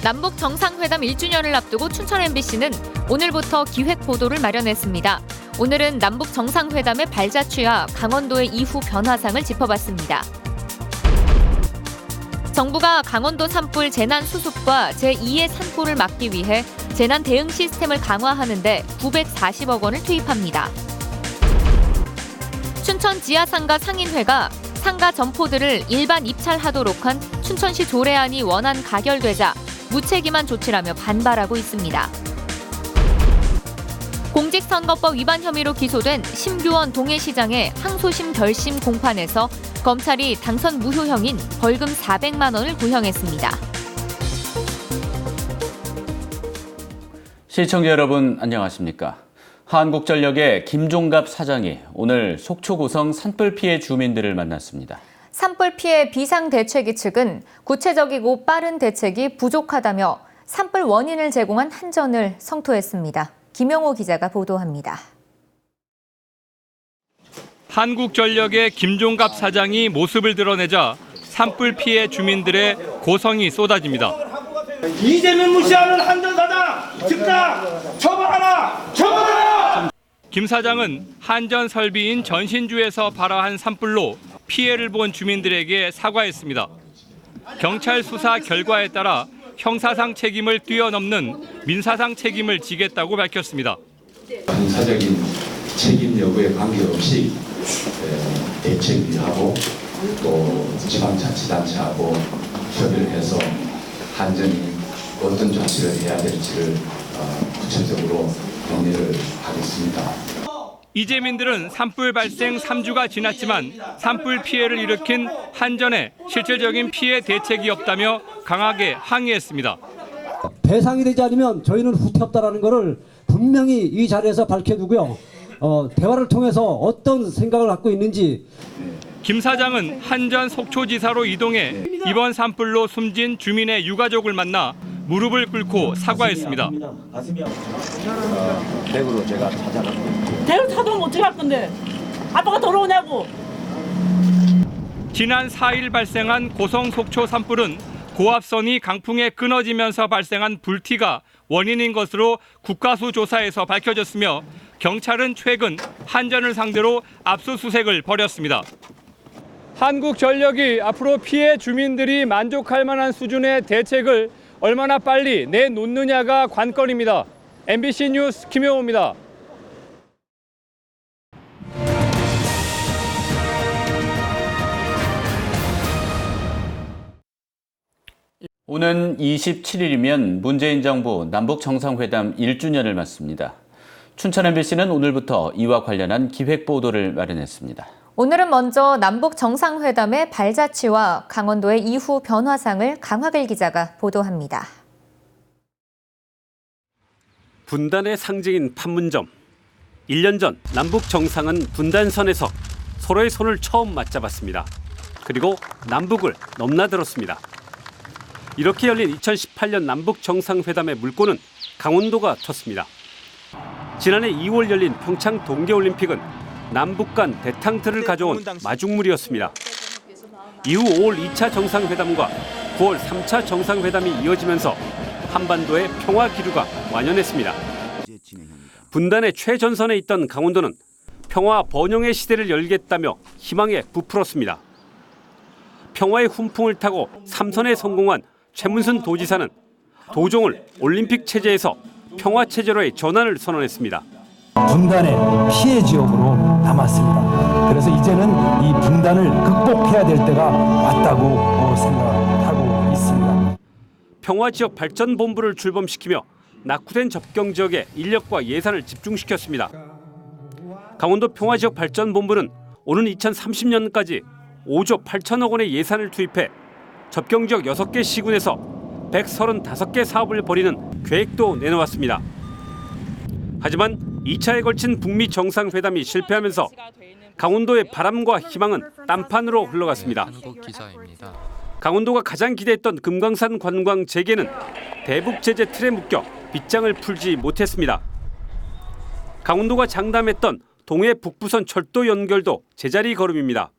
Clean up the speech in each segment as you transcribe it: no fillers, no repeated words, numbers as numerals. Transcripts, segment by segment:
남북 정상회담 1주년을 앞두고 춘천 MBC는 오늘부터 기획 보도를 마련했습니다. 오늘은 남북 정상회담의 발자취와 강원도의 이후 변화상을 짚어봤습니다. 정부가 강원도 산불 재난 수습과 제2의 산불을 막기 위해 재난 대응 시스템을 강화하는 데 940억 원을 투입합니다. 춘천 지하상가 상인회가 상가 점포들을 일반 입찰하도록 한 춘천시 조례안이 원안 가결되자 무책임한 조치라며 반발하고 있습니다. 공직선거법 위반 혐의로 기소된 심규원 동해시장의 항소심 결심 공판에서 검찰이 당선 무효형인 벌금 400만 원을 구형했습니다. 시청자 여러분 안녕하십니까? 한국전력의 김종갑 사장이 오늘 속초 고성 산불 피해 주민들을 만났습니다. 산불 피해 비상대책위 측은 구체적이고 빠른 대책이 부족하다며 산불 원인을 제공한 한전을 성토했습니다. 김영호 기자가 보도합니다. 한국전력의 김종갑 사장이 모습을 드러내자 산불 피해 주민들의 고성이 쏟아집니다. 이재명 무시하는 한전 사장 즉각 처벌하라! 처벌하라! 김 사장은 한전 설비인 전신주에서 발화한 산불로 피해를 본 주민들에게 사과했습니다. 경찰 수사 결과에 따라 형사상 책임을 뛰어넘는 민사상 책임을 지겠다고 밝혔습니다. 형사적인 책임 여부에 관계없이 대책위하고 또 지방자치단체하고 협의를 해서 한전이 어떤 조치를 해야 될지를 구체적으로 논의를 하겠습니다. 이재민들은 산불 발생 3주가 지났지만 산불 피해를 일으킨 한전에 실질적인 피해 대책이 없다며 강하게 항의했습니다. 배상이 되지 않으면 저희는 후퇴 없다라는 것을 분명히 이 자리에서 밝혀두고요. 대화를 통해서 어떤 생각을 갖고 있는지. 김 사장은 한전 속초지사로 이동해 이번 산불로 숨진 주민의 유가족을 만나 무릎을 꿇고 사과했습니다. 댁으로 제가 찾아갔고. 대를 타도면 어떻게 할 건데? 아빠가 돌아오냐고. 지난 4일 발생한 고성 속초 산불은 고압선이 강풍에 끊어지면서 발생한 불티가 원인인 것으로 국가수 조사에서 밝혀졌으며 경찰은 최근 한전을 상대로 압수수색을 벌였습니다. 한국전력이 앞으로 피해 주민들이 만족할 만한 수준의 대책을 얼마나 빨리 내놓느냐가 관건입니다. MBC 뉴스 김영호입니다. 오는 27일이면 문재인 정부 남북 정상회담 1주년을 맞습니다. 춘천 MBC는 오늘부터 이와 관련한 기획 보도를 마련했습니다. 오늘은 먼저 남북 정상회담의 발자취와 강원도의 이후 변화상을 강화길 기자가 보도합니다. 분단의 상징인 판문점. 1년 전 남북 정상은 분단선에서 서로의 손을 처음 맞잡았습니다. 그리고 남북을 넘나들었습니다. 이렇게 열린 2018년 남북 정상회담의 물꼬는 강원도가 텄습니다. 지난해 2월 열린 평창 동계올림픽은 남북 간 대탕트를 가져온 마중물이었습니다. 이후 5월 2차 정상회담과 9월 3차 정상회담이 이어지면서 한반도의 평화 기류가 완연했습니다. 분단의 최전선에 있던 강원도는 평화 번영의 시대를 열겠다며 희망에 부풀었습니다. 평화의 훈풍을 타고 3선에 성공한 최문순 도지사는 도종을 올림픽 체제에서 평화 체제로의 전환을 선언했습니다. 분단의 피해 지역으로 남았습니다. 그래서 이제는 이 분단을 극복해야 될 때가 왔다고 생각하고 있습니다. 평화지역 발전본부를 출범시키며 낙후된 접경 지역에 인력과 예산을 집중시켰습니다. 강원도 평화지역 발전본부는 오는 2030년까지 5조 8천억 원의 예산을 투입해 접경지역 6개 시군에서 135개 사업을 벌이는 계획도 내놓았습니다. 하지만 2차에 걸친 북미 정상회담이 실패하면서 강원도의 바람과 희망은 딴판으로 흘러갔습니다. 강원도가 가장 기대했던 금강산 관광 재개는 대북 제재 틀에 묶여 빗장을 풀지 못했습니다. 강원도가 장담했던 동해 북부선 철도 연결도 제자리 걸음입니다.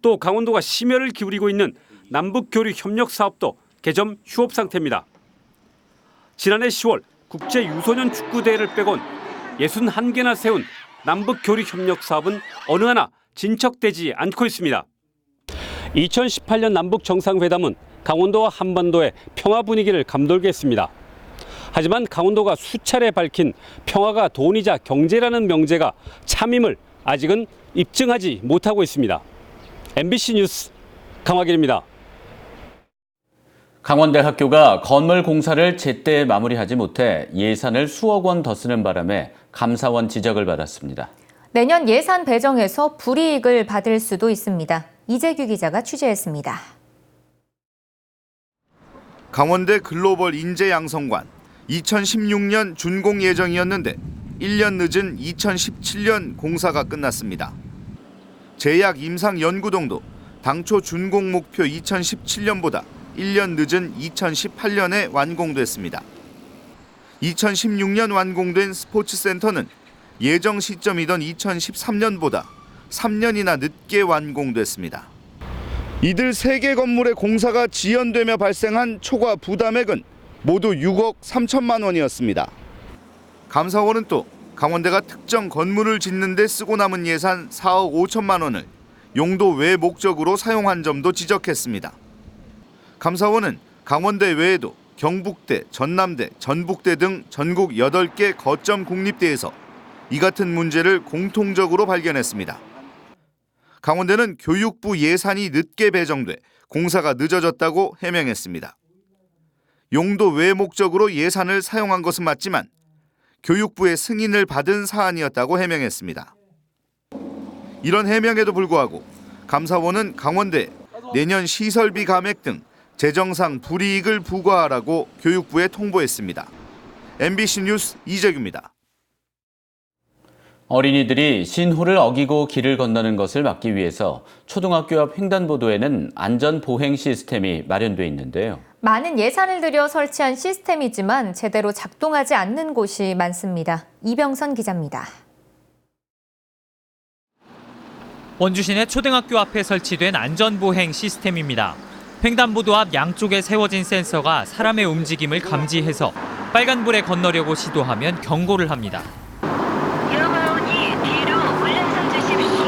또 강원도가 심혈을 기울이고 있는 남북교류 협력 사업도 개점 휴업 상태입니다. 지난해 10월 국제 유소년 축구대회를 빼곤 61개나 세운 남북교류협력 사업은 어느 하나 진척되지 않고 있습니다. 2018년 남북 정상회담은 강원도와 한반도의 평화 분위기를 감돌게 했습니다. 하지만 강원도가 수차례 밝힌 평화가 돈이자 경제라는 명제가 참임을 아직은 입증하지 못하고 있습니다. MBC 뉴스 강화길입니다. 강원대 학교가 건물 공사를 제때 마무리하지 못해 예산을 수억 원 더 쓰는 바람에 감사원 지적을 받았습니다. 내년 예산 배정에서 불이익을 받을 수도 있습니다. 이재규 기자가 취재했습니다. 강원대 글로벌 인재양성관 2016년 준공 예정이었는데 1년 늦은 2017년 공사가 끝났습니다. 제약 임상 연구동도 당초 준공 목표 2017년보다 1년 늦은 2018년에 완공됐습니다. 2016년 완공된 스포츠센터는 예정 시점이던 2013년보다 3년이나 늦게 완공됐습니다. 이들 3개 건물의 공사가 지연되며 발생한 초과 부담액은 모두 6억 3천만 원이었습니다. 감사원은 또 강원대가 특정 건물을 짓는 데 쓰고 남은 예산 4억 5천만 원을 용도 외 목적으로 사용한 점도 지적했습니다. 감사원은 강원대 외에도 경북대, 전남대, 전북대 등 전국 8개 거점 국립대에서 이 같은 문제를 공통적으로 발견했습니다. 강원대는 교육부 예산이 늦게 배정돼 공사가 늦어졌다고 해명했습니다. 용도 외 목적으로 예산을 사용한 것은 맞지만 교육부의 승인을 받은 사안이었다고 해명했습니다. 이런 해명에도 불구하고 감사원은 강원대에 내년 시설비 감액 등 재정상 불이익을 부과하라고 교육부에 통보했습니다. MBC 뉴스 이재규입니다. 어린이들이 신호를 어기고 길을 건너는 것을 막기 위해서 초등학교 앞 횡단보도에는 안전보행 시스템이 마련돼 있는데요. 많은 예산을 들여 설치한 시스템이지만 제대로 작동하지 않는 곳이 많습니다. 이병선 기자입니다. 원주시내 초등학교 앞에 설치된 안전보행 시스템입니다. 횡단보도 앞 양쪽에 세워진 센서가 사람의 움직임을 감지해서 빨간불에 건너려고 시도하면 경고를 합니다. 위험하오니 뒤로 물러서 주십시오.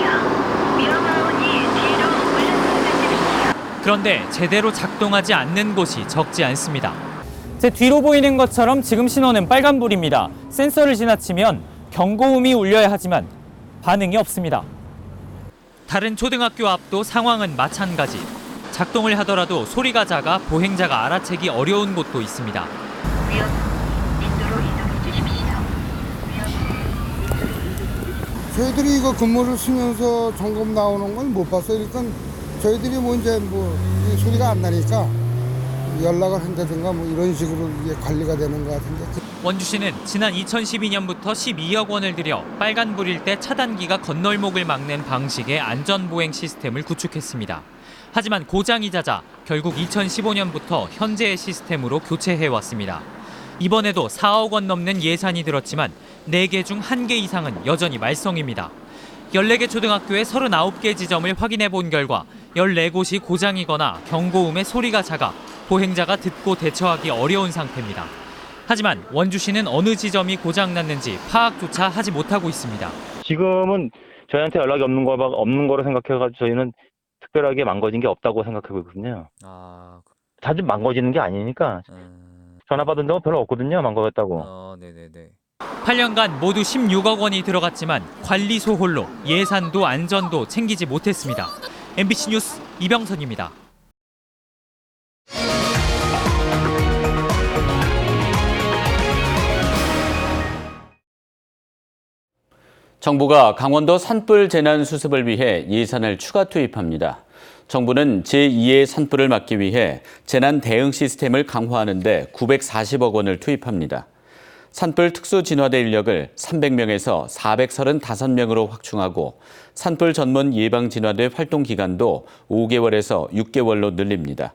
위험하오니 뒤로 물러서 주십시오. 그런데 제대로 작동하지 않는 곳이 적지 않습니다. 제 뒤로 보이는 것처럼 지금 신호는 빨간불입니다. 센서를 지나치면 경고음이 울려야 하지만 반응이 없습니다. 다른 초등학교 앞도 상황은 마찬가지. 작동을 하더라도 소리가 작아 보행자가 알아채기 어려운 곳도 있습니다. 인도로 이동해 주십시오. 저희들이 이거 근무를 쓰면서 점검 나오는 건 못 봤어요. 그러니까 저희들이 이제 소리가 안 나니까 연락을 한다든가 이런 식으로 이게 관리가 되는 것 같은데. 원주시는 지난 2012년부터 12억 원을 들여 빨간불일 때 차단기가 건널목을 막는 방식의 안전보행 시스템을 구축했습니다. 하지만 고장이 잦아 결국 2015년부터 현재의 시스템으로 교체해왔습니다. 이번에도 4억 원 넘는 예산이 들었지만 4개 중 1개 이상은 여전히 말썽입니다. 14개 초등학교의 39개 지점을 확인해 본 결과 14곳이 고장이거나 경고음의 소리가 작아 보행자가 듣고 대처하기 어려운 상태입니다. 하지만 원주시는 어느 지점이 고장났는지 파악조차 하지 못하고 있습니다. 지금은 저희한테 연락이 없는 거로 생각해가지고 저희는 특별하게 망가진 게 없다고 생각하고 있거든요. 자주 망가지는 게 아니니까 전화 받은 적은 별로 없거든요. 망가졌다고. 네네네. 8년간 모두 16억 원이 들어갔지만 관리 소홀로 예산도 안전도 챙기지 못했습니다. MBC 뉴스 이병선입니다. 정부가 강원도 산불 재난 수습을 위해 예산을 추가 투입합니다. 정부는 제2의 산불을 막기 위해 재난 대응 시스템을 강화하는 데 940억 원을 투입합니다. 산불 특수진화대 인력을 300명에서 435명으로 확충하고 산불 전문 예방진화대 활동 기간도 5개월에서 6개월로 늘립니다.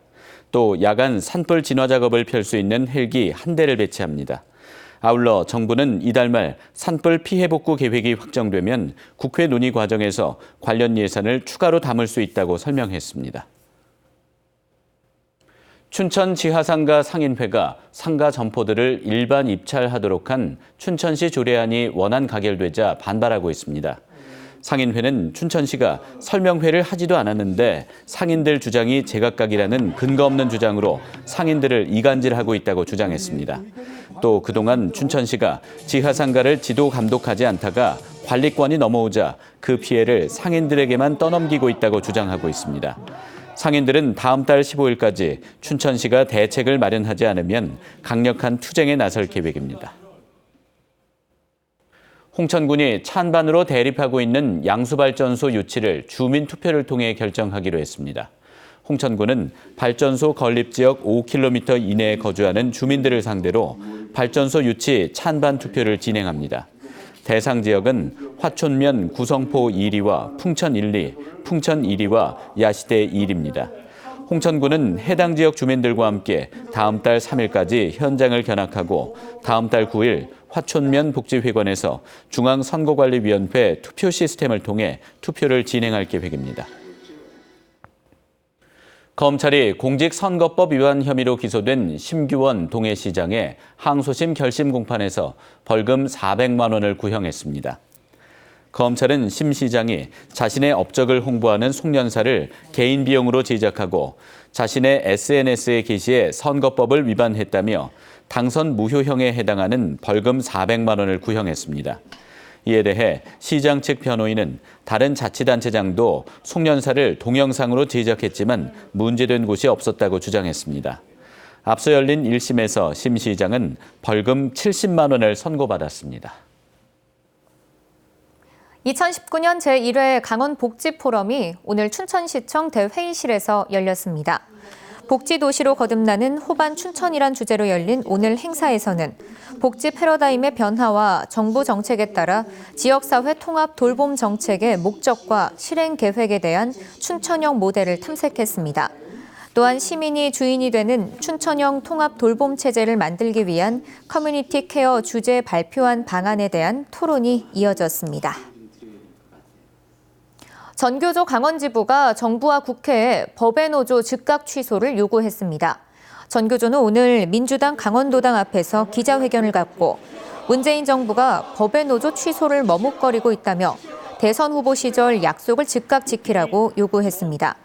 또 야간 산불 진화 작업을 펼 수 있는 헬기 1대를 배치합니다. 아울러 정부는 이달 말 산불 피해 복구 계획이 확정되면 국회 논의 과정에서 관련 예산을 추가로 담을 수 있다고 설명했습니다. 춘천 지하상가 상인회가 상가 점포들을 일반 입찰하도록 한 춘천시 조례안이 원안 가결되자 반발하고 있습니다. 상인회는 춘천시가 설명회를 하지도 않았는데 상인들 주장이 제각각이라는 근거 없는 주장으로 상인들을 이간질하고 있다고 주장했습니다. 또 그동안 춘천시가 지하상가를 지도 감독하지 않다가 관리권이 넘어오자 그 피해를 상인들에게만 떠넘기고 있다고 주장하고 있습니다. 상인들은 다음 달 15일까지 춘천시가 대책을 마련하지 않으면 강력한 투쟁에 나설 계획입니다. 홍천군이 찬반으로 대립하고 있는 양수발전소 유치를 주민투표를 통해 결정하기로 했습니다. 홍천군은 발전소 건립지역 5km 이내에 거주하는 주민들을 상대로 발전소 유치 찬반 투표를 진행합니다. 대상 지역은 화촌면 구성포 1위와 풍천 1리, 풍천 1위와 야시대 1입니다. 홍천군은 해당 지역 주민들과 함께 다음 달 3일까지 현장을 견학하고 다음 달 9일 화촌면 복지회관에서 중앙선거관리위원회 투표 시스템을 통해 투표를 진행할 계획입니다. 검찰이 공직선거법 위반 혐의로 기소된 심규원 동해시장의 항소심 결심 공판에서 벌금 400만 원을 구형했습니다. 검찰은 심 시장이 자신의 업적을 홍보하는 송년사를 개인 비용으로 제작하고 자신의 SNS에 게시해 선거법을 위반했다며 당선 무효형에 해당하는 벌금 400만 원을 구형했습니다. 이에 대해 시장 측 변호인은 다른 자치단체장도 송년사를 동영상으로 제작했지만 문제된 곳이 없었다고 주장했습니다. 앞서 열린 1심에서 심 시장은 벌금 70만 원을 선고받았습니다. 2019년 제1회 강원복지포럼이 오늘 춘천시청 대회의실에서 열렸습니다. 복지도시로 거듭나는 호반 춘천이란 주제로 열린 오늘 행사에서는 복지 패러다임의 변화와 정부 정책에 따라 지역사회 통합 돌봄 정책의 목적과 실행 계획에 대한 춘천형 모델을 탐색했습니다. 또한 시민이 주인이 되는 춘천형 통합 돌봄 체제를 만들기 위한 커뮤니티 케어 주제 발표한 방안에 대한 토론이 이어졌습니다. 전교조 강원지부가 정부와 국회에 법의 노조 즉각 취소를 요구했습니다. 전교조는 오늘 민주당 강원도당 앞에서 기자회견을 갖고 문재인 정부가 법의 노조 취소를 머뭇거리고 있다며 대선 후보 시절 약속을 즉각 지키라고 요구했습니다.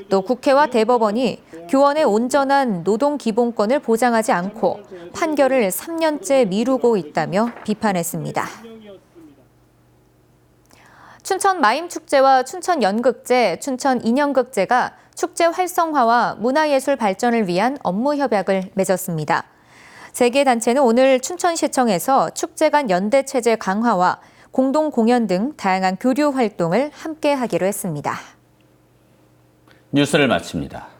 또 국회와 대법원이 교원의 온전한 노동 기본권을 보장하지 않고 판결을 3년째 미루고 있다며 비판했습니다. 춘천 마임축제와 춘천연극제, 춘천인형극제가 축제 활성화와 문화예술 발전을 위한 업무 협약을 맺었습니다. 세 개 단체는 오늘 춘천시청에서 축제 간 연대 체제 강화와 공동 공연 등 다양한 교류 활동을 함께 하기로 했습니다. 뉴스를 마칩니다.